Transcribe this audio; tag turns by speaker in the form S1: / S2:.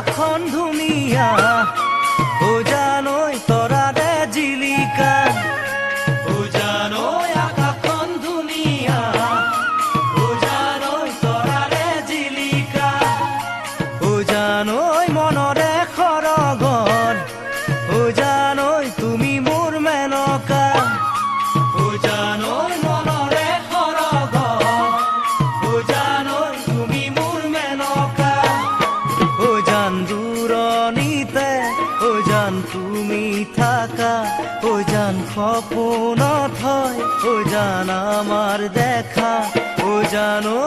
S1: আকাশখন ধুনীয়া ও জানৈ তৰাৰে জিলিকা ও জানৈ আকাশখন ধুনীয়া ও জানৈ তৰাৰে জিলিকা ও জানৈ মনৰে সৰগৰ ও জানৈ তুমি মোৰ মেনকা ও জানৈ মনৰে সৰগৰ ও জানৈ তুমি মোৰ মেনকা ও জান দূৰণিতে ও জান তুমি থাকা ও জান সপোনত হয় ও জান আমার দেখা ও জানো